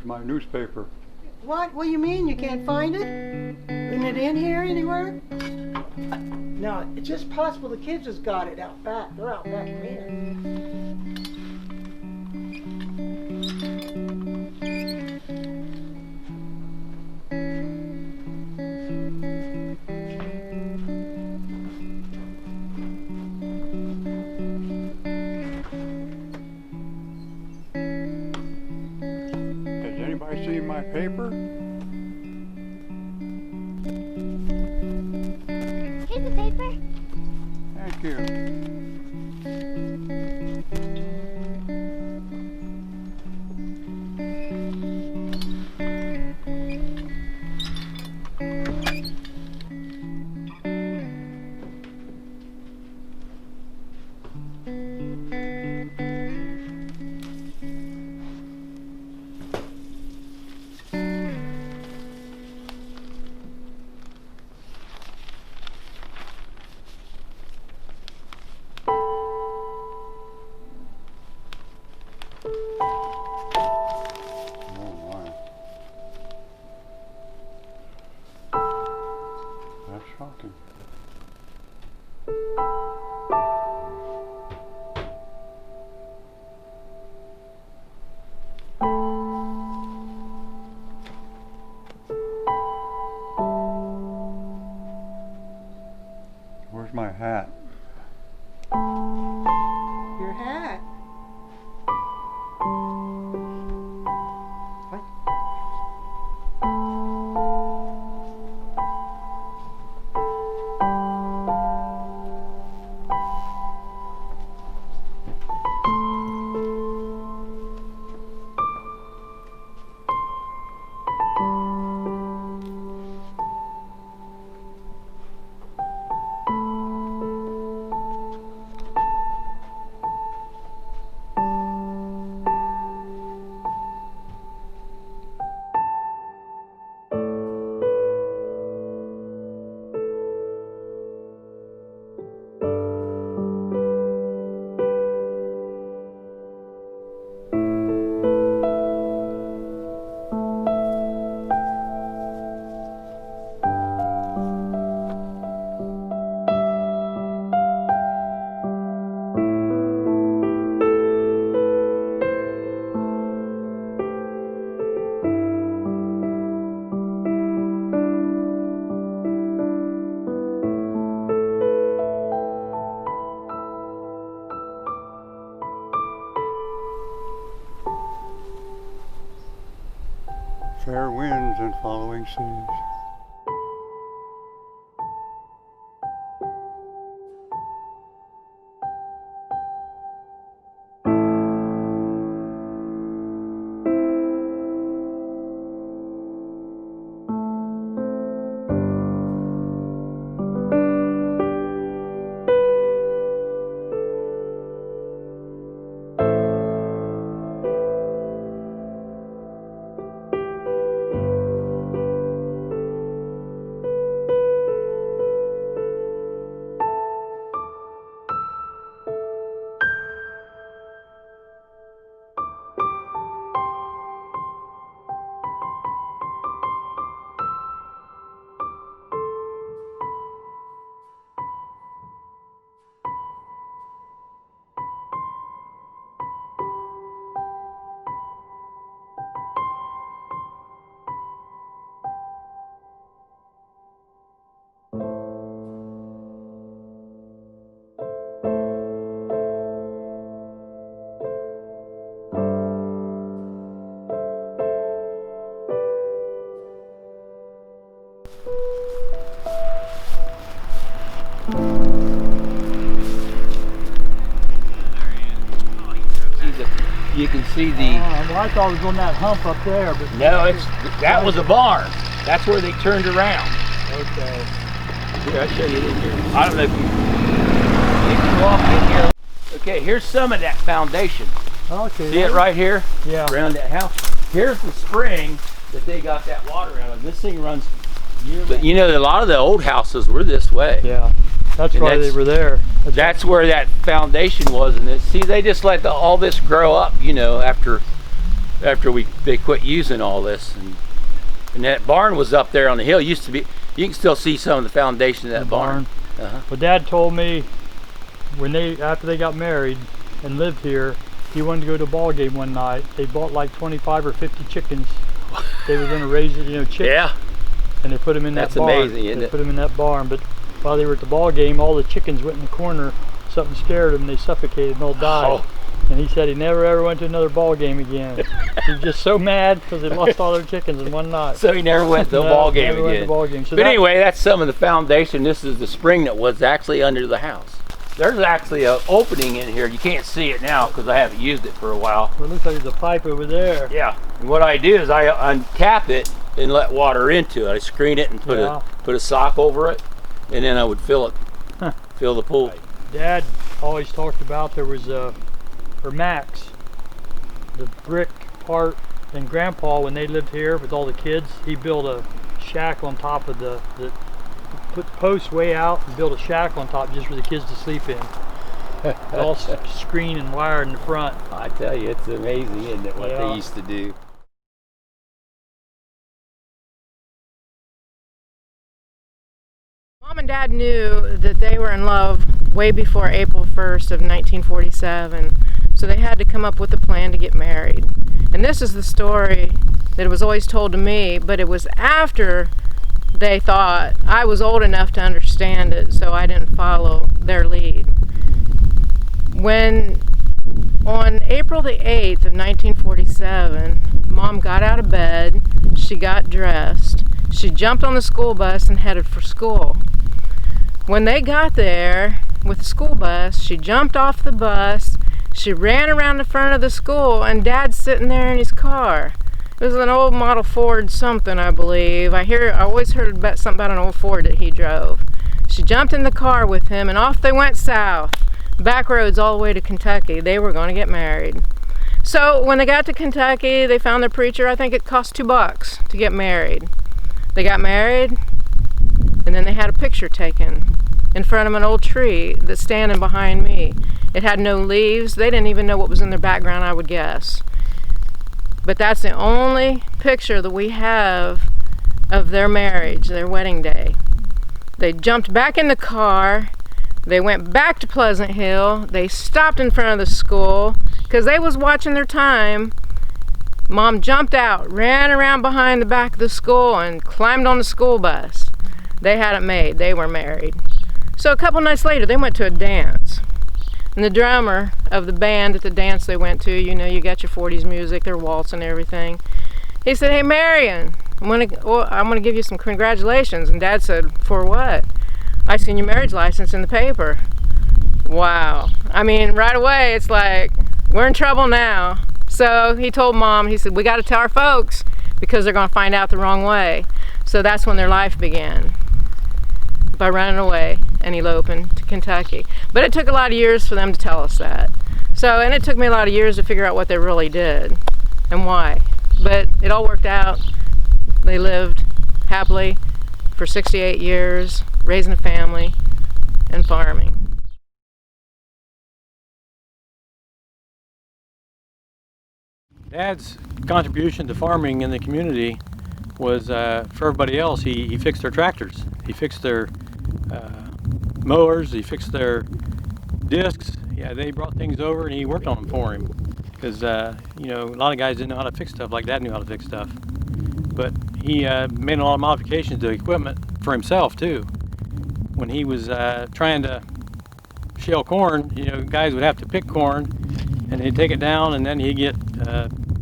Where's my newspaper? What? What do you mean? You can't find it? Isn't it in here anywhere? No, it's just possible the kids just got it out back. They're out back reading. Has anybody seen my paper? Here's the paper. Thank you. That's shocking. Where's my hat? Your hat. What? Fair winds and following seas. You can see the. Well, I thought it was on that hump up there, but No, that was a barn. That's where they turned around. okay. Here, I'll show you in here. I don't know if you can walk in here. Okay, here's some of that foundation. Okay. See it right here? Yeah. Around that house. Here's the spring that they got that water out of. This thing runs year. But you know, a lot of the old houses were this way. Yeah. That's And why they were there. That's where that foundation was, and see, they just let all this grow up, you know, after after they quit using all this. And that barn was up there on the hill. Used to be. You can still see some of the foundation of that barn. Well, Dad told me after they got married and lived here, he wanted to go to a ball game one night. They bought like 25 or 50 chickens. They were going to raise it, chicks. Yeah. And they put them in that barn. That's amazing, isn't it? They put them in that barn. But while they were at the ball game, all the chickens went in the corner. Something scared them. They suffocated and all died. Oh. And he said he never ever went to another ball game again. He was just so mad because they lost all their chickens in one night. So he never went to the ball game never again. Went to the ball game. So but anyway, that's some of the foundation. This is the spring that was actually under the house. There's actually an opening in here. You can't see it now because I haven't used it for a while. Well, it looks like there's a pipe over there. Yeah. And what I do is I uncap it and let water into it. I screen it and put a sock over it, and then I would fill it, fill the pool. Dad always talked about there was for Max, the brick part, and Grandpa, when they lived here with all the kids, he built a shack on top of put posts way out and built a shack on top just for the kids to sleep in. All screened and wired in the front. I tell you, it's amazing, isn't it, what they used to do. Mom and Dad knew that they were in love way before April 1st of 1947, so they had to come up with a plan to get married. And this is the story that was always told to me, but it was after they thought I was old enough to understand it, so I didn't follow their lead. When on April the 8th of 1947, Mom got out of bed, she got dressed, she jumped on the school bus and headed for school. When they got there with the school bus, she jumped off the bus, she ran around the front of the school, and Dad's sitting there in his car. It was an old model Ford something, I believe. I always heard about something about an old Ford that he drove. She jumped in the car with him, and off they went south, back roads all the way to Kentucky. They were going to get married. So when they got to Kentucky, they found their preacher. I think it cost $2 to get married. They got married, and then they had a picture taken in front of an old tree that's standing behind me. It had no leaves. They didn't even know what was in their background, I would guess. But that's the only picture that we have of their marriage, their wedding day. They jumped back in the car. They went back to Pleasant Hill. They stopped in front of the school because they was watching their time. Mom jumped out, ran around behind the back of the school, and climbed on the school bus. They had it made. They were married. So a couple nights later, they went to a dance. And the drummer of the band at the dance they went to, you got your 40s music, their waltz and everything. He said, "Hey, Marion, I'm gonna give you some congratulations." And Dad said, "For what?" "I seen your marriage license in the paper." Wow. I mean, right away, it's like, we're in trouble now. So he told Mom, he said, "We got to tell our folks because they're going to find out the wrong way." So that's when their life began, by running away and eloping to Kentucky. But it took a lot of years for them to tell us that. And it took me a lot of years to figure out what they really did and why. But it all worked out. They lived happily for 68 years, raising a family and farming. Dad's contribution to farming in the community was for everybody else. He fixed their tractors, he fixed their mowers, he fixed their discs. Yeah, they brought things over and he worked on them for him because a lot of guys didn't know how to fix stuff like Dad knew how to fix stuff. But he made a lot of modifications to equipment for himself too. When he was trying to shell corn, guys would have to pick corn and he'd take it down and then he'd get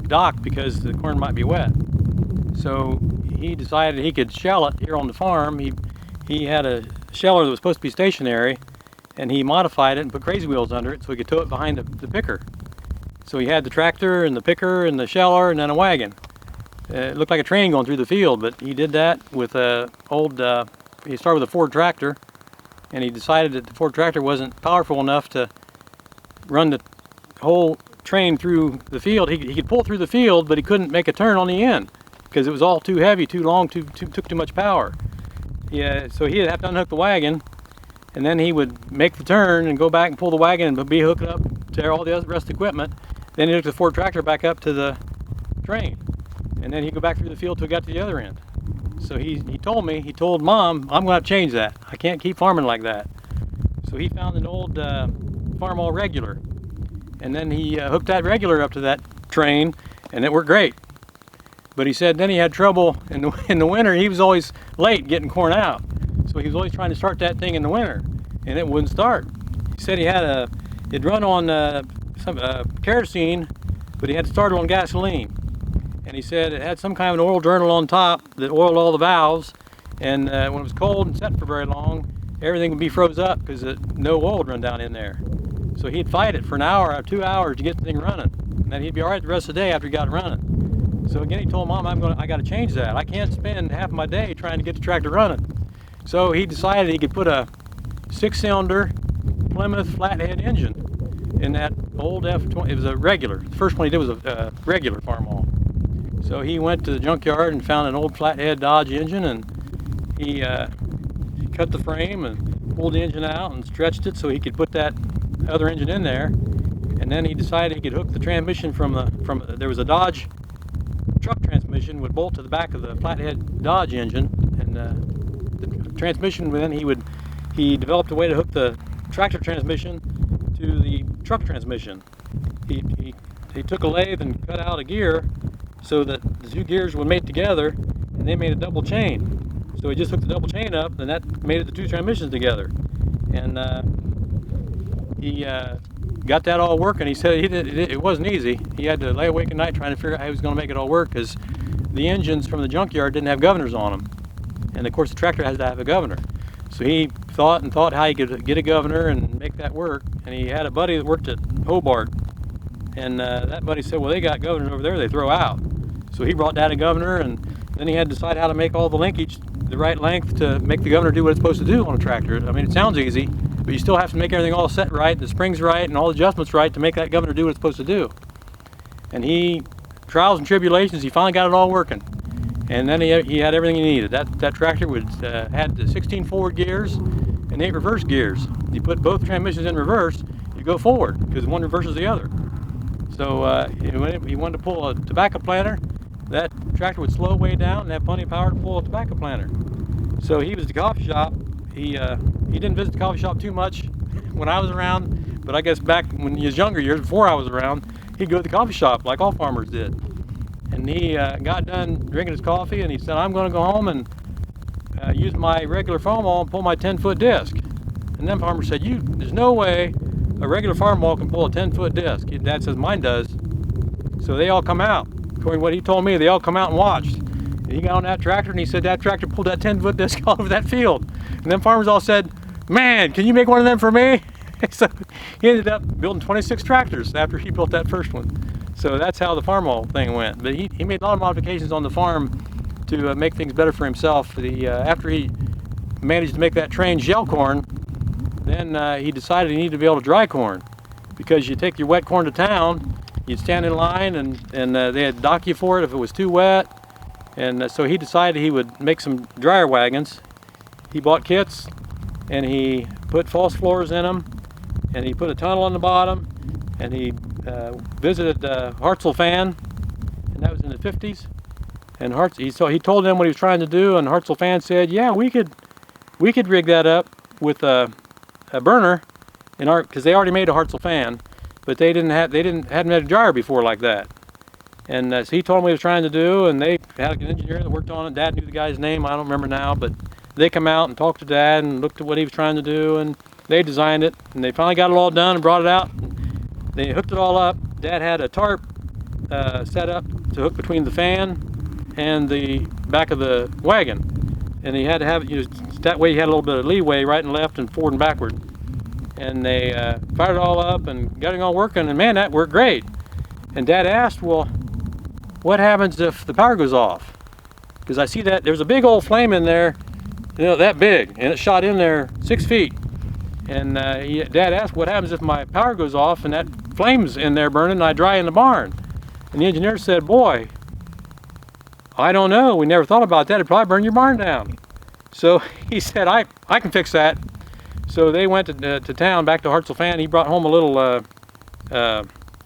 docked because the corn might be wet. So he decided he could shell it here on the farm. He had a sheller that was supposed to be stationary, and he modified it and put crazy wheels under it so he could tow it behind the picker. So he had the tractor and the picker and the sheller and then a wagon. It looked like a train going through the field, but he did that with he started with a Ford tractor, and he decided that the Ford tractor wasn't powerful enough to run the whole train through the field. He could pull through the field, but he couldn't make a turn on the end because it was all too heavy, too long, took too much power. Yeah, so he'd have to unhook the wagon, and then he would make the turn and go back and pull the wagon and be hooked up to all the rest of the equipment. Then he took the Ford tractor back up to the train. And then he'd go back through the field till he got to the other end. So he told Mom, I'm going to change that. I can't keep farming like that. So he found an old Farmall regular. And then he hooked that regular up to that train, and it worked great. But he said then he had trouble in the winter. He was always late getting corn out. So he was always trying to start that thing in the winter, and it wouldn't start. He said it'd run on some kerosene, but he had to start it on gasoline. And he said it had some kind of an oil journal on top that oiled all the valves, and when it was cold and set for very long, everything would be froze up because no oil would run down in there. So he'd fight it for an hour or 2 hours to get the thing running, and then he'd be all right the rest of the day after he got it running. So again, he told Mom, I got to change that. I can't spend half my day trying to get the tractor running. So he decided he could put a 6-cylinder Plymouth flathead engine in that old F20. It was a regular. The first one he did was a regular Farmall. So he went to the junkyard and found an old flathead Dodge engine, and he cut the frame and pulled the engine out and stretched it so he could put that other engine in there. And then he decided he could hook the transmission there was a Dodge truck transmission would bolt to the back of the flathead Dodge engine, and the transmission, then he developed a way to hook the tractor transmission to the truck transmission. He took a lathe and cut out a gear so that the two gears would mate together, and they made a double chain. So he just hooked the double chain up, and that made the two transmissions together. And he got that all working. He said it wasn't easy. He had to lay awake at night trying to figure out how he was going to make it all work, because the engines from the junkyard didn't have governors on them. And of course the tractor has to have a governor. So he thought how he could get a governor and make that work. And he had a buddy that worked at Hobart. And that buddy said, well, they got governors over there they throw out. So he brought down a governor, and then he had to decide how to make all the linkage the right length to make the governor do what it's supposed to do on a tractor. I mean, it sounds easy, but you still have to make everything all set right, the springs right, and all the adjustments right to make that governor do what it's supposed to do. And trials and tribulations, he finally got it all working. And then he had everything he needed. That tractor had the 16 forward gears and 8 reverse gears. You put both transmissions in reverse, you go forward, because one reverses the other. So he wanted to pull a tobacco planter. That tractor would slow way down and have plenty of power to pull a tobacco planter. So he was at the coffee shop. He didn't visit the coffee shop too much when I was around, but I guess back when he was younger years, before I was around, he'd go to the coffee shop like all farmers did. And he got done drinking his coffee, and he said, I'm going to go home and use my regular Farmall and pull my 10-foot disc. And then farmer said, there's no way a regular Farmall can pull a 10-foot disc. Dad says, mine does. So they all come out. According to what he told me, they all come out and watched. And he got on that tractor, and he said that tractor pulled that 10-foot disc all over that field. And then farmers all said, man, can you make one of them for me? So he ended up building 26 tractors after he built that first one. So that's how the Farmall thing went. But he made a lot of modifications on the farm to make things better for himself. After he managed to make that train shell corn, then he decided he needed to be able to dry corn, because you take your wet corn to town, you'd stand in line, and they'd dock you for it if it was too wet. And so he decided he would make some dryer wagons. He bought kits, and he put false floors in them, and he put a tunnel on the bottom, and he visited Hartzell Fan, and that was in the 50s. And he told them what he was trying to do, and Hartzell Fan said, yeah, we could rig that up with a burner, because they already made a Hartzell Fan, but they hadn't had a dryer before like that. And so he told them what he was trying to do, and they had an engineer that worked on it. Dad knew the guy's name, I don't remember now, but they come out and talked to Dad and looked at what he was trying to do, and they designed it, and they finally got it all done and brought it out. They hooked it all up. Dad had a tarp set up to hook between the fan and the back of the wagon, and he had to have it, that way he had a little bit of leeway right and left and forward and backward. And they fired it all up and got it all working, and man, that worked great. And Dad asked, well, what happens if the power goes off? Because I see that there's a big old flame in there, that big, and it shot in there 6 feet. And Dad asked, what happens if my power goes off and that flame's in there burning and I dry in the barn? And the engineer said, boy, I don't know, we never thought about that, it'd probably burn your barn down. So he said, I can fix that. So they went to town, back to Hartzell Fan. He brought home a little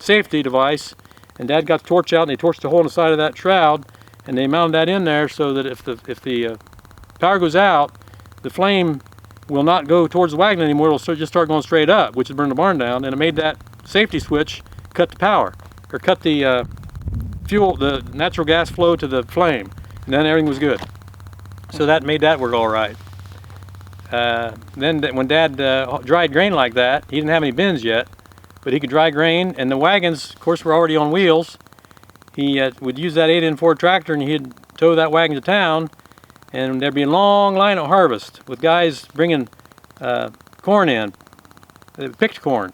safety device, And Dad got the torch out and they torched a hole in the side of that shroud, and they mounted that in there so that if the power goes out, the flame will not go towards the wagon anymore. It'll just start going straight up, which would burn the barn down. And it made that safety switch cut the power, or cut the fuel, the natural gas flow to the flame, and then everything was good. So that made that work all right. Then when Dad dried grain like that, he didn't have any bins yet, but he could dry grain, and the wagons, of course, were already on wheels. He would use that 8-in Ford tractor, and he'd tow that wagon to town, and there'd be a long line at harvest with guys bringing corn in, picked corn,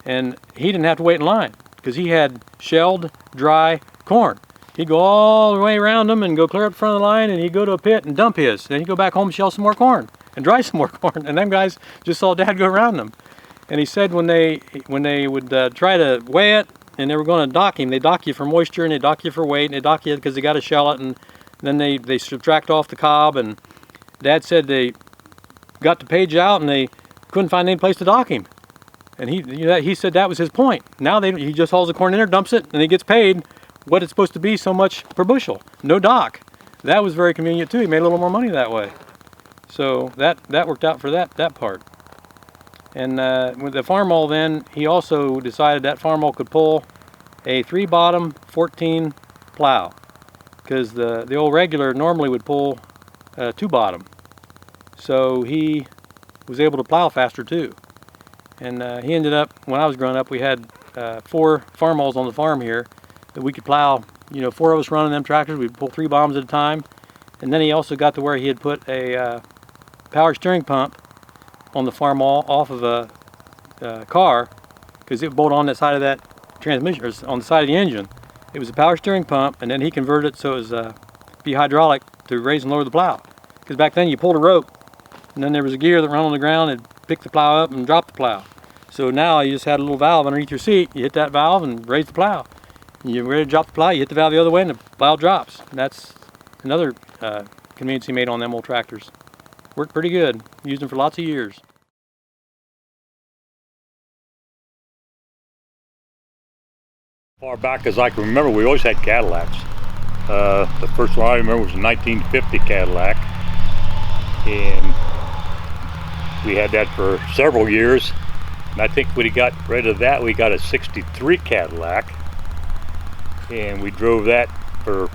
and he didn't have to wait in line because he had shelled, dry corn. He'd go all the way around them and go clear up the front of the line, and he'd go to a pit and dump his. Then he'd go back home and shell some more corn and dry some more corn, and them guys just saw Dad go around them. And he said when they would try to weigh it and they were going to dock him, they dock you for moisture and they dock you for weight and they dock you because they got to shell it, and then they subtract off the cob. And Dad said they got the page out and they couldn't find any place to dock him. And he said that was his point. Now he just hauls the corn in there, dumps it, and he gets paid what it's supposed to be, so much per bushel. No dock. That was very convenient too. He made a little more money that way. So that worked out for that part. And with the farm-all, then he also decided that farm-all could pull a 3-bottom 14 plow, because the old regular normally would pull 2-bottom. So he was able to plow faster too. And he ended up, when I was growing up, we had 4 farm-alls on the farm here that we could plow. 4 of us running them tractors. We'd pull 3 bottoms at a time. And then he also got to where he had put a power steering pump on the farm-all off of a car, because it bolted on that side of that transmission, or on the side of the engine. It was a power steering pump, and then he converted it so it was be hydraulic to raise and lower the plow. Because back then you pulled a rope, and then there was a gear that ran on the ground and picked the plow up and dropped the plow. So now you just had a little valve underneath your seat. You hit that valve and raise the plow. And you're ready to drop the plow, you hit the valve the other way and the plow drops. And that's another convenience he made on them old tractors. Worked pretty good. Used them for lots of years. Far back as I can remember, we always had Cadillacs. The first one I remember was a 1950 Cadillac, and we had that for several years. And I think when he got rid of that, we got a 63 Cadillac, and we drove that for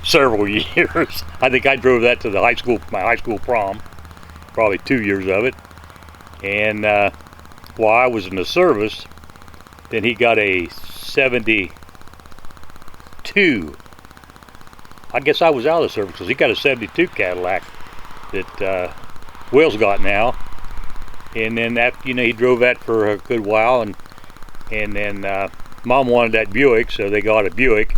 several years. I think I drove that to my high school prom, probably 2 years of it. And while I was in the service, then he got a 72. I guess I was out of the service because he got a 72 Cadillac that Will's got now. And then that, he drove that for a good while, and then Mom wanted that Buick, so they got a Buick.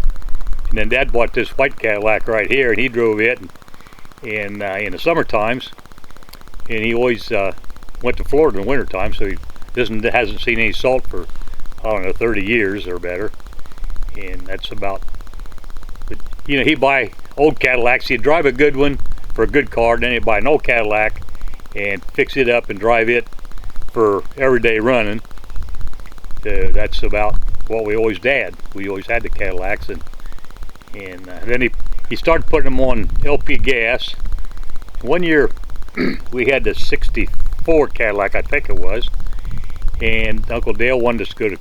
And then Dad bought this white Cadillac right here, and he drove it in the summer times. And he always went to Florida in the winter time, so he hasn't seen any salt for, I don't know, 30 years or better. And that's about, but he'd buy old Cadillacs. He'd drive a good one for a good car, and then he'd buy an old Cadillac and fix it up and drive it for everyday running. That's about what we always did. We always had the Cadillacs, and then he started putting them on LP gas. One year we had the 64 Cadillac, I think it was, and Uncle Dale wanted us to go to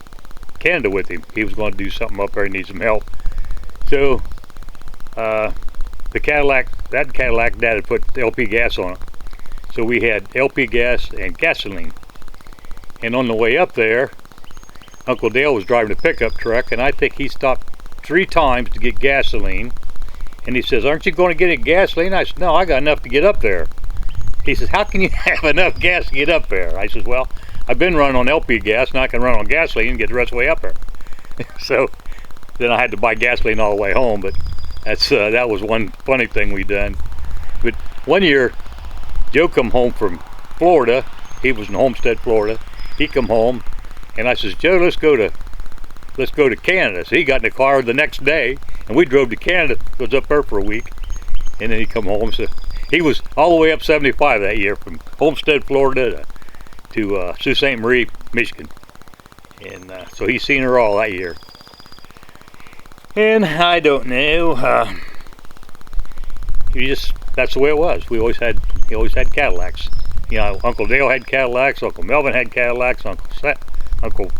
Canada with him. He was going to do something up there and need some help. So that Cadillac Dad had put LP gas on it. So we had LP gas and gasoline. And on the way up there, Uncle Dale was driving a pickup truck, and I think he stopped 3 times to get gasoline. And he says, "Aren't you going to get any gasoline?" I said, "No, I got enough to get up there." He says, "How can you have enough gas to get up there?" I says, "Well, I've been running on LP gas, and I can run on gasoline and get the rest of the way up there." So then I had to buy gasoline all the way home, but that was one funny thing we done. But one year, Joe come home from Florida. He was in Homestead, Florida. He come home, and I says, "Joe, let's go to Canada." So he got in the car the next day, and we drove to Canada. Was up there for a week, and then he come home. So he was all the way up 75 that year, from Homestead, Florida to Sault Ste. Marie, Michigan. And so he's seen her all that year. And I don't know. That's the way it was. He always had Cadillacs. You know, Uncle Dale had Cadillacs, Uncle Melvin had Cadillacs, Uncle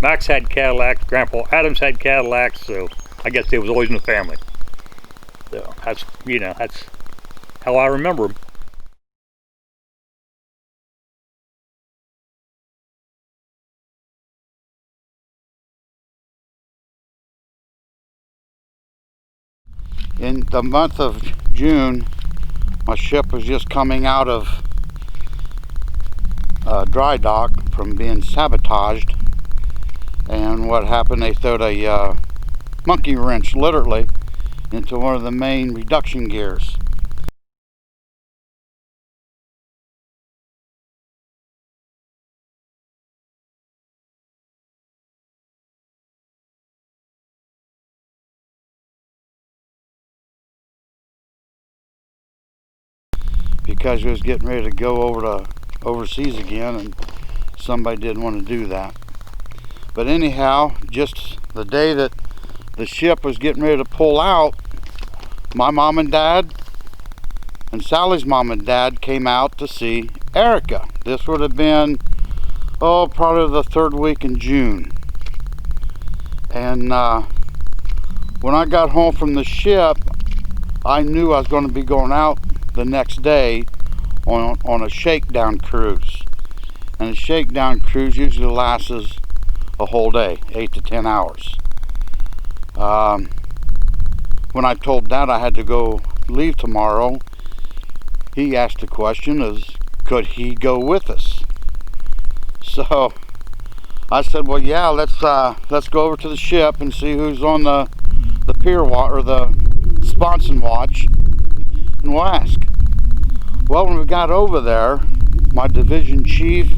Max had Cadillacs, Grandpa Adams had Cadillacs, so I guess they was always in the family. So that's how I remember them. In the month of June, my ship was just coming out of dry dock from being sabotaged, and what happened, they throwed a monkey wrench literally into one of the main reduction gears. Because we was getting ready to go over to overseas again, and somebody didn't want to do that. But anyhow, just the day that the ship was getting ready to pull out, my mom and dad and Sally's mom and dad came out to see Erica. This would have been, probably the third week in June. And when I got home from the ship, I knew I was going to be going out the next day on a shakedown cruise. And a shakedown cruise usually lasts a whole day, 8 to 10 hours. When I told Dad I had to leave tomorrow, he asked the question could he go with us? So I said, well, yeah, let's go over to the ship and see who's on the pier watch or the sponson watch, and we'll ask. Well, when we got over there, my division chief,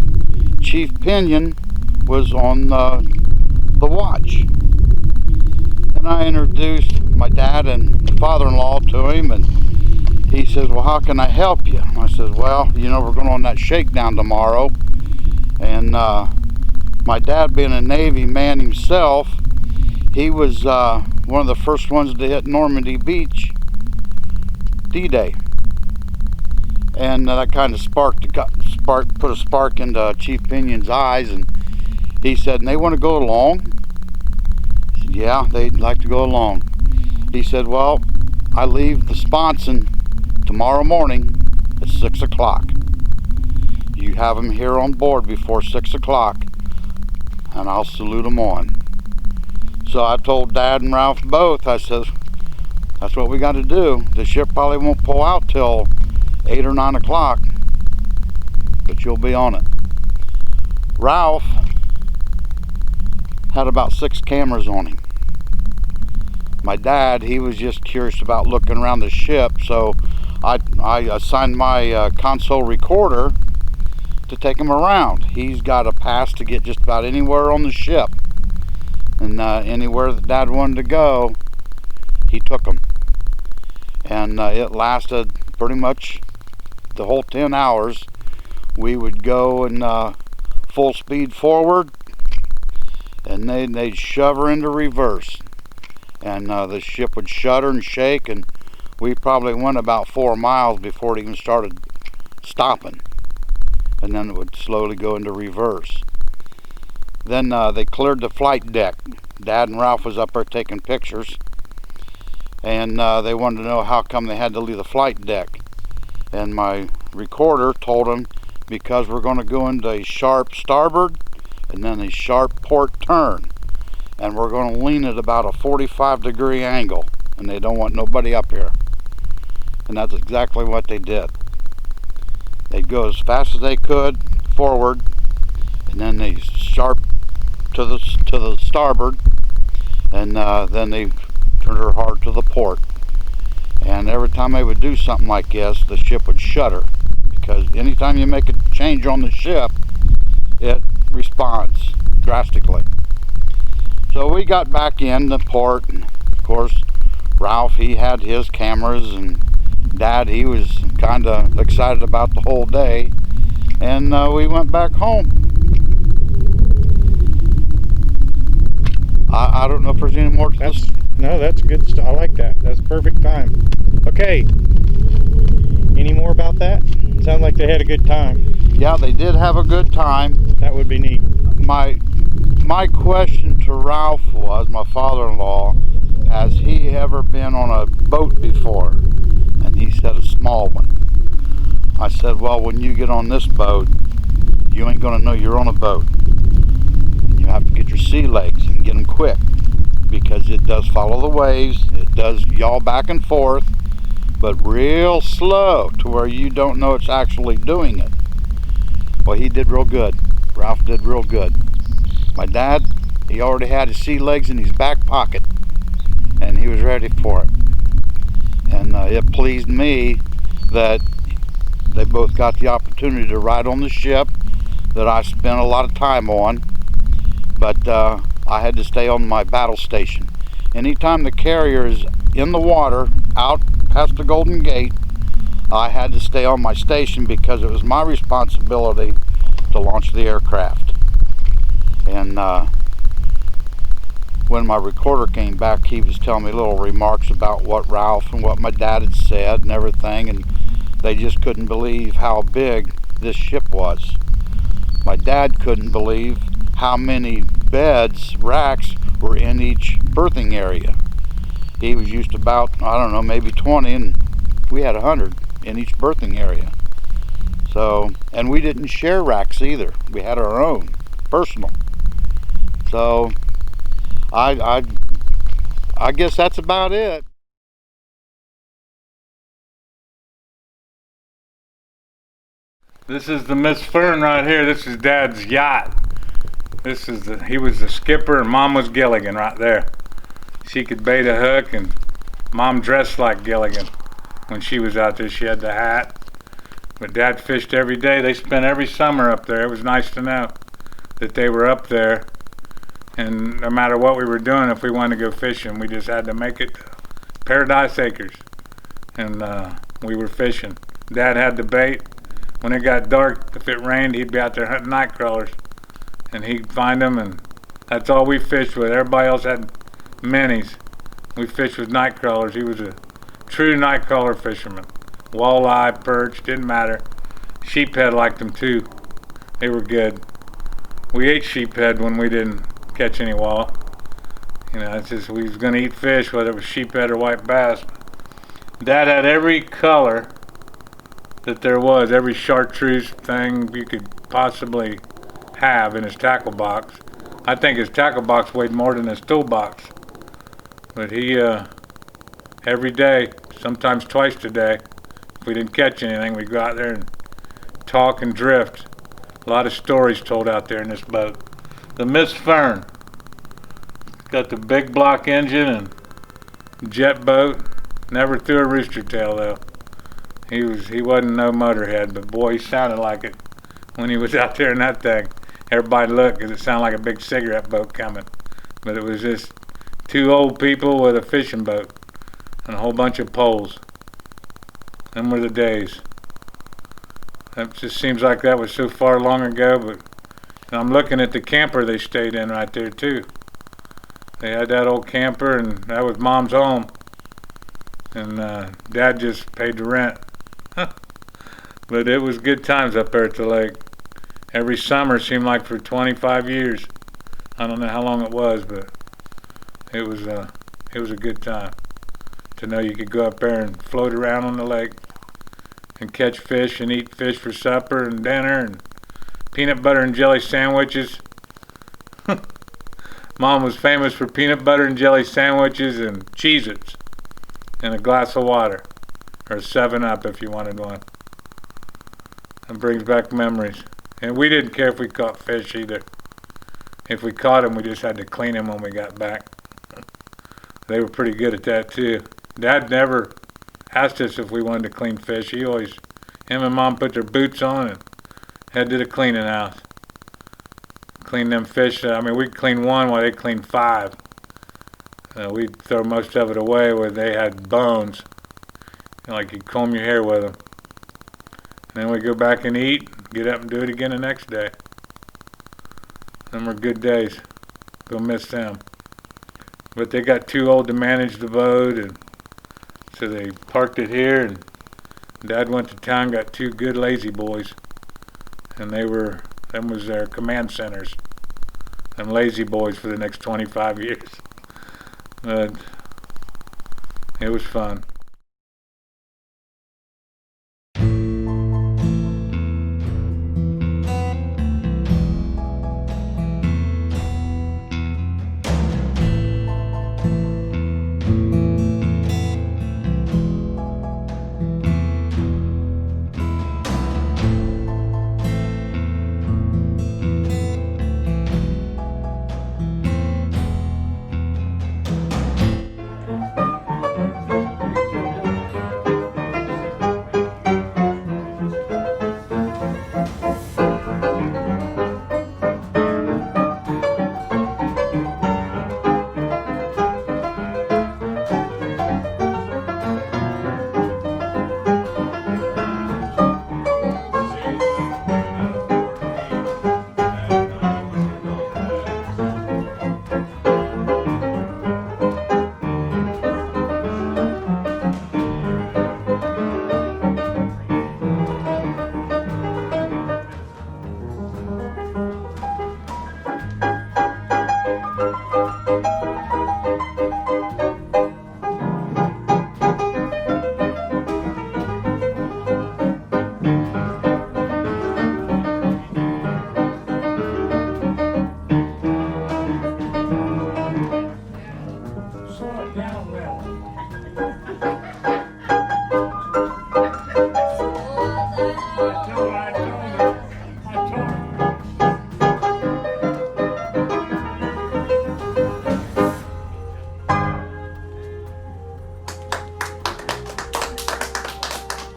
Chief Pinion, was on the watch. And I introduced my dad and father-in-law to him, and he says, well, how can I help you? And I said, well, we're going on that shakedown tomorrow. And my dad, being a Navy man himself, he was one of the first ones to hit Normandy Beach D-Day. And that kind of put a spark into Chief Pinion's eyes, and he said, and they want to go along? I said, yeah, they'd like to go along. He said, well, I leave the sponson tomorrow morning at 6 o'clock. You have them here on board before 6 o'clock, and I'll salute them on. So I told Dad and Ralph both, I said, that's what we got to do. The ship probably won't pull out till 8 or 9 o'clock, but you'll be on it. Ralph had about 6 cameras on him. My dad, he was just curious about looking around the ship, so I assigned my console recorder to take him around. He's got a pass to get just about anywhere on the ship, and anywhere that Dad wanted to go, he took him. And it lasted pretty much the whole 10 hours. We would go in full speed forward, and they'd shove her into reverse, and the ship would shudder and shake, and we probably went about 4 miles before it even started stopping, and then it would slowly go into reverse. Then they cleared the flight deck. Dad and Ralph was up there taking pictures, and they wanted to know how come they had to leave the flight deck. And my recorder told them, because we're going to go into a sharp starboard and then a sharp port turn, and we're going to lean at about a 45-degree angle, and they don't want nobody up here. And that's exactly what they did. They'd go as fast as they could forward, and then they sharp to the starboard, and then they turned her hard to the port. And every time they would do something like this, the ship would shudder, because anytime you make a change on the ship, it responds drastically. So we got back in the port, and of course Ralph, he had his cameras, and Dad, he was kind of excited about the whole day, and we went back home. I don't know if there's any more to this. No, No, that's good stuff. I like that. That's perfect time. Okay. Any more about that? Sounds like they had a good time. Yeah, they did have a good time. That would be neat. My question to Ralph was, my father-in-law, has he ever been on a boat before? And he said a small one. I said, well, when you get on this boat, you ain't gonna know you're on a boat. You have to get your sea legs and get them quick, because it does follow the waves, it does yaw back and forth, but real slow to where you don't know it's actually doing it. Well, he did real good. Ralph did real good. My dad, he already had his sea legs in his back pocket, and he was ready for it. And it pleased me that they both got the opportunity to ride on the ship that I spent a lot of time on, but I had to stay on my battle station. Anytime the carrier is in the water, out past the Golden Gate, I had to stay on my station because it was my responsibility to launch the aircraft. And when my recorder came back, he was telling me little remarks about what Ralph and what my dad had said and everything, and they just couldn't believe how big this ship was. My dad couldn't believe how many beds, racks, were in each berthing area. He was used to about, I don't know, maybe 20, and we had 100 in each berthing area. So, and we didn't share racks either. We had our own, personal. So, I guess that's about it. This is the Miss Fern right here. This is Dad's yacht. He was the skipper and Mom was Gilligan right there. She could bait a hook, and Mom dressed like Gilligan when she was out there. She had the hat. But Dad fished every day. They spent every summer up there. It was nice to know that they were up there. And no matter what we were doing, if we wanted to go fishing, we just had to make it to Paradise Acres. And we were fishing. Dad had the bait. When it got dark, if it rained, he'd be out there hunting night crawlers. And he'd find them, and that's all we fished with. Everybody else had minis. We fished with night crawlers. He was a true night crawler fisherman. Walleye, perch, didn't matter. Sheephead liked them too. They were good. We ate sheephead when we didn't catch any wall. You know, it's just we was gonna eat fish, whether it was sheephead or white bass. Dad had every color that there was, every chartreuse thing you could possibly have in his tackle box. I think his tackle box weighed more than his toolbox. But he, every day, sometimes twice a day, if we didn't catch anything, we'd go out there and talk and drift. A lot of stories told out there in this boat. The Miss Fern. Got the big block engine and jet boat. Never threw a rooster tail though. He wasn't no motorhead, but boy, he sounded like it when he was out there in that thing. Everybody looked because it sounded like a big cigarette boat coming. But it was just two old people with a fishing boat and a whole bunch of poles. Them were the days. It just seems like that was so far long ago, but I'm looking at the camper they stayed in right there too. They had that old camper, and that was Mom's home. And Dad just paid the rent. But it was good times up there at the lake. Every summer seemed like for 25 years. I don't know how long it was, but it was a good time to know you could go up there and float around on the lake and catch fish and eat fish for supper and dinner and peanut butter and jelly sandwiches. Mom was famous for peanut butter and jelly sandwiches and Cheez-Its and a glass of water, or a 7-Up if you wanted one. It brings back memories. And we didn't care if we caught fish either. If we caught them, we just had to clean them when we got back. They were pretty good at that too. Dad never asked us if we wanted to clean fish. Him and Mom put their boots on and head to the cleaning house. Clean them fish. I mean, we'd clean one while they cleaned 5. We'd throw most of it away where they had bones. Like you'd comb your hair with them. And then we'd go back and eat, get up and do it again the next day. Them were good days. We'll miss them. but they got too old to manage the boat, and so they parked it here, and Dad went to town, got 2 good lazy boys, and them was their command centers, them lazy boys for the next 25 years. But it was fun.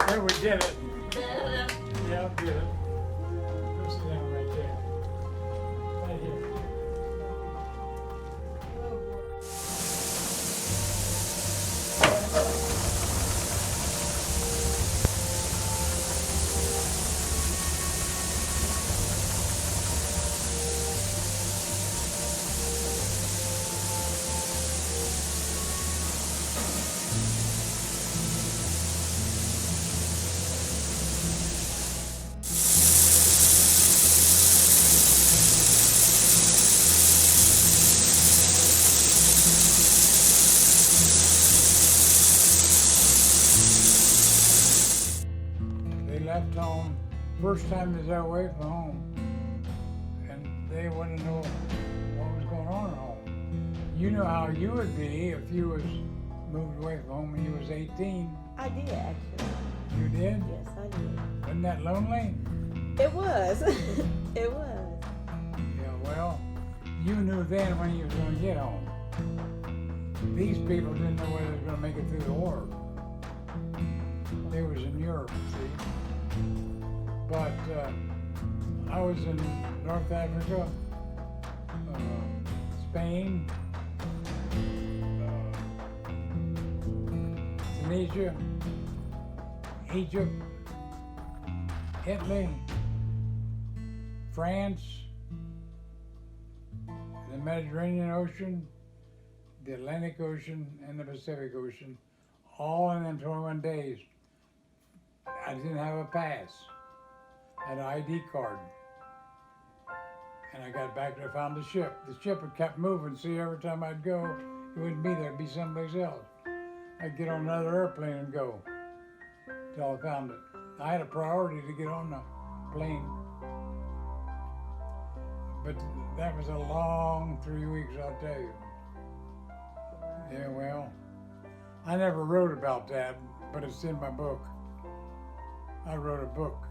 There, we did it. Yeah, we did it. Go sit down right there. Right here. Left home, first time they was away from home, and they wanted to know what was going on at home. You know how you would be if you was moved away from home when you was 18. I did, actually. You did? Yes, I did. Wasn't that lonely? It was. It was. Yeah, well, you knew then when you was going to get home. These people didn't know whether they was going to make it through the war. They was in Europe, see. But I was in North Africa, Spain, Tunisia, Egypt, Italy, France, the Mediterranean Ocean, the Atlantic Ocean, and the Pacific Ocean, all in them 21 days. I didn't have a pass. I had an ID card. And I got back there, I found the ship. The ship had kept moving. See, every time I'd go, it wouldn't be there, it'd be someplace else. I'd get on another airplane and go till I found it. I had a priority to get on the plane. But that was a long 3 weeks, I'll tell you. Yeah, well, I never wrote about that, but it's in my book. I wrote a book,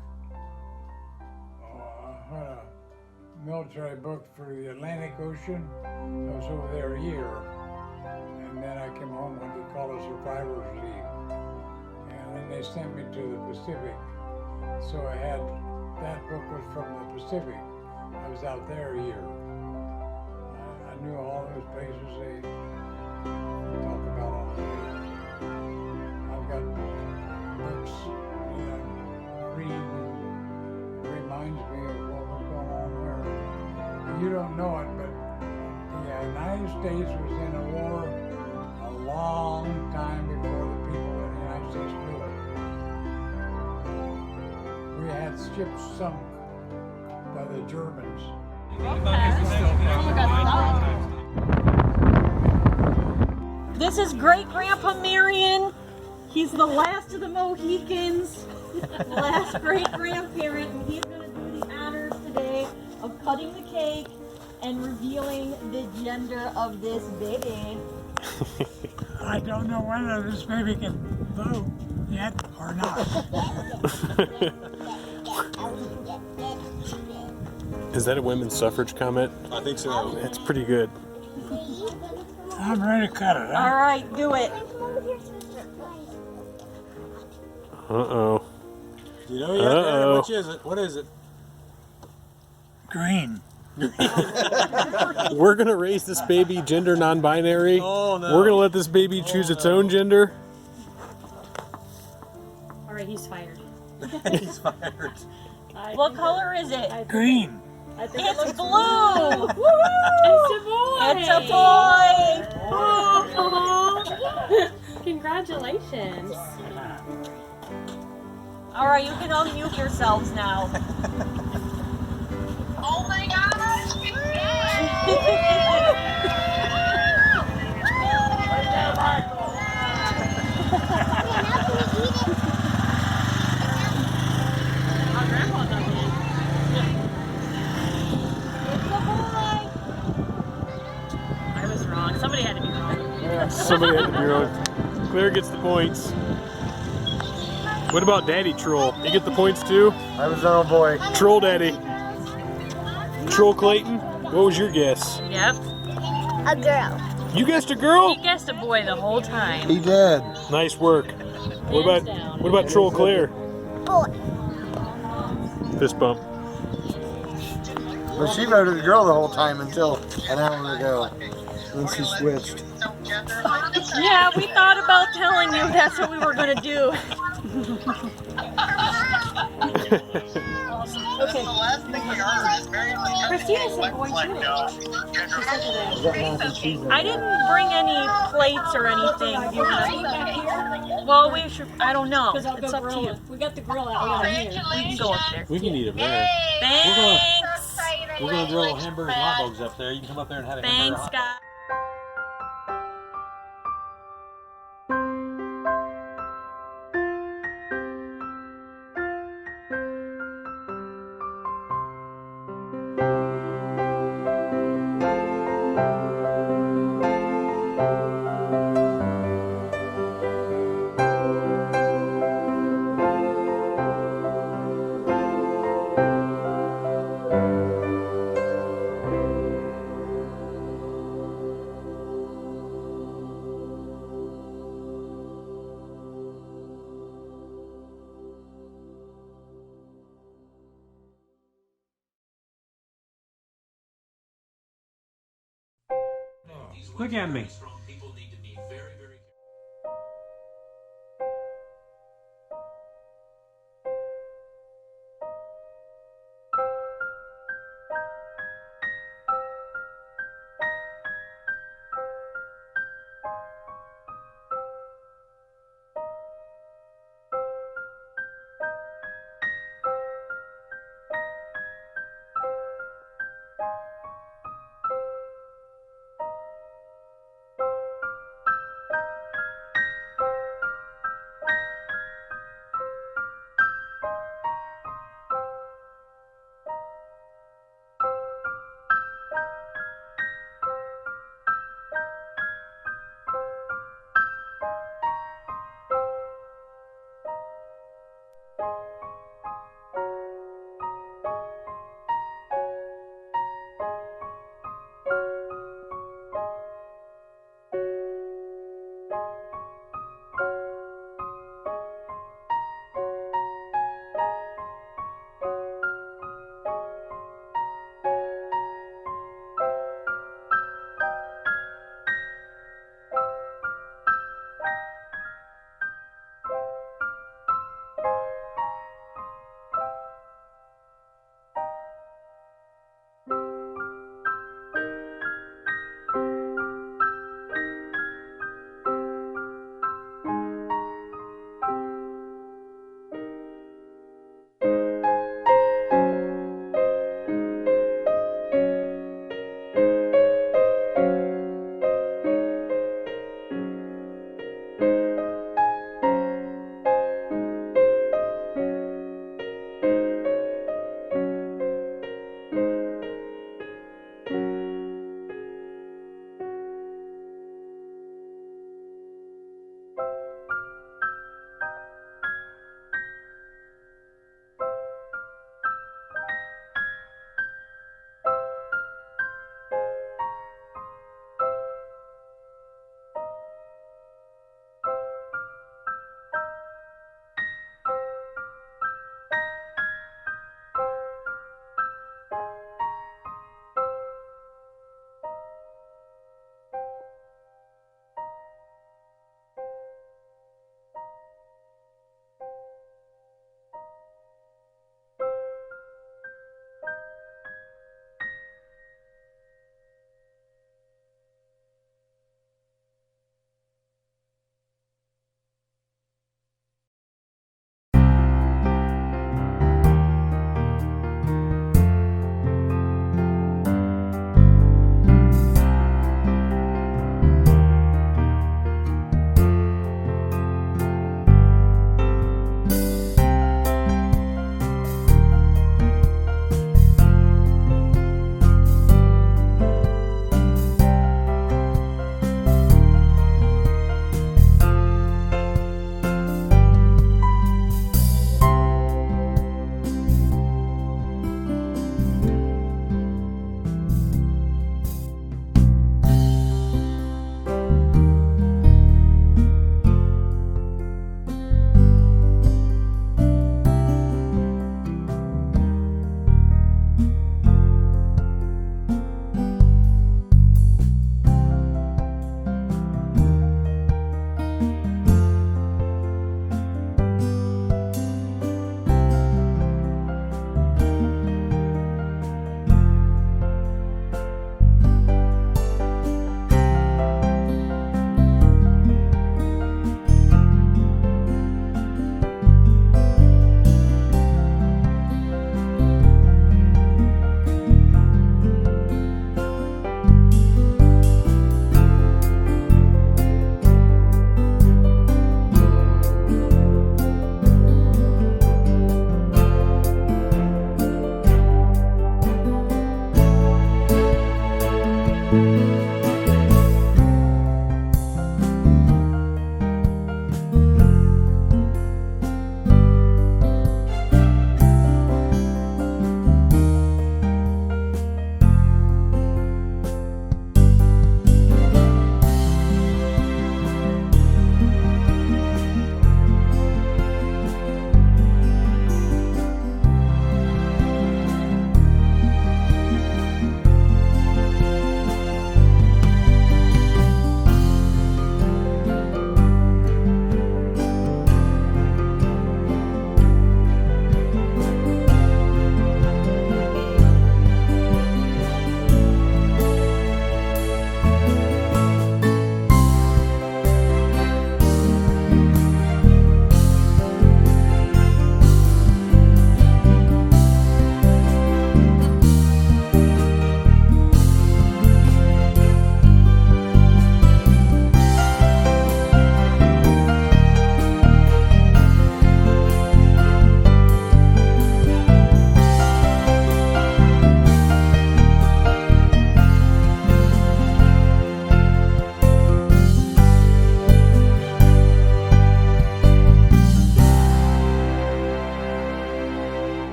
a military book for the Atlantic Ocean. I was over there a year, and then I came home what they call a survivor's leave. And then they sent me to the Pacific. So I had, that book was from the Pacific. I was out there a year. I knew all those places they talk about all the places. I've got books, read, reminds me of what was going on there. You don't know it, but yeah, United States was in a war a long time before the people in the United States knew it. We had ships sunk by the Germans. This is great-grandpa Marion. He's the last of the Mohicans, the last great-grandparent, and he's going to do the honors today of cutting the cake and revealing the gender of this baby. I don't know whether this baby can vote yet or not. Is that a women's suffrage comment? I think so. It's pretty good. I'm ready to cut it. All right, do it. Uh-oh. Do you know yet? Uh-oh. Which is it? What is it? Green. We're gonna raise this baby gender non-binary. Oh no. We're gonna let this baby choose its own gender. All right, he's fired. He's fired. What color is it? Green. It's blue. It's a boy. It's a boy. Oh. Congratulations. All right, you can unmute yourselves now. Oh my gosh! Our grandpa does it. It's a boy. I was wrong. Somebody had to be wrong. Yeah, somebody had to be wrong. Claire gets the points. What about Daddy Troll? You get the points too? I was our boy. Troll Daddy. Troll Clayton, what was your guess? Yep. A girl. You guessed a girl? He guessed a boy the whole time. He did. Nice work. What about Troll Claire? Boy. Fist bump. But she voted a girl the whole time until an hour ago. Then she switched. Yeah, we thought about telling you that's what we were going to do. Okay. The last thing we heard is Marion was Christina said boy too. I didn't bring any plates or anything. You have. Well, we should. I don't know. It's up to you. We got the grill out here. We can go up there. We can eat it there. Thanks. We're gonna grill hamburgers and hot dogs up there. You can come up there and have a hamburger. Thanks, guys. Look at me.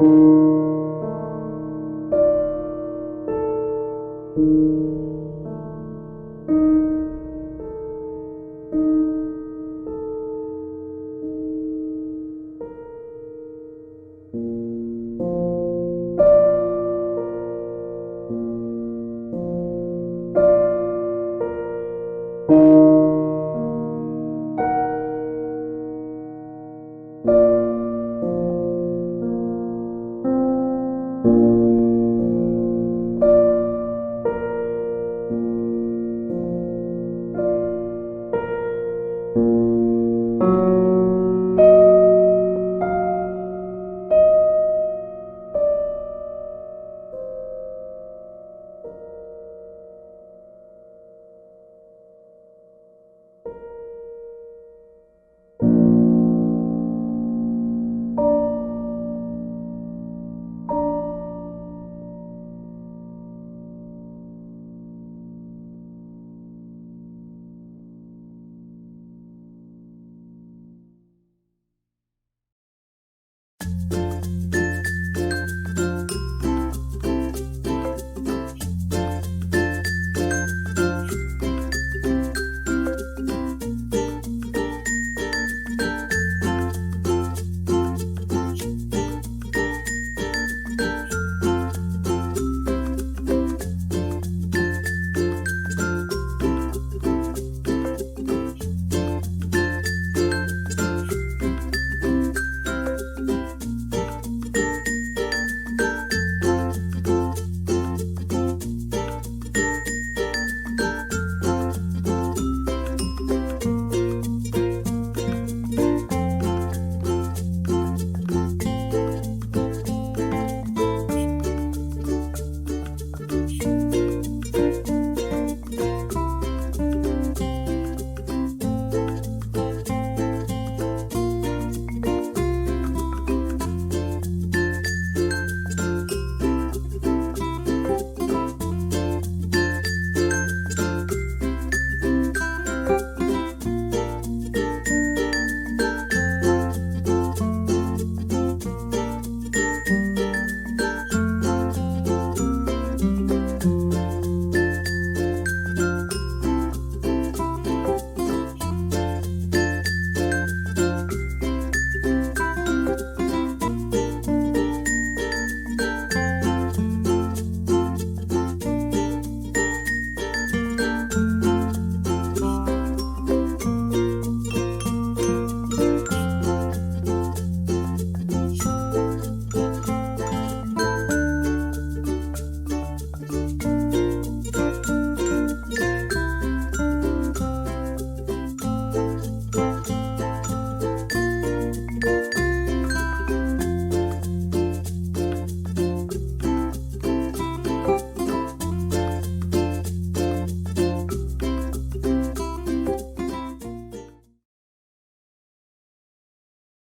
you.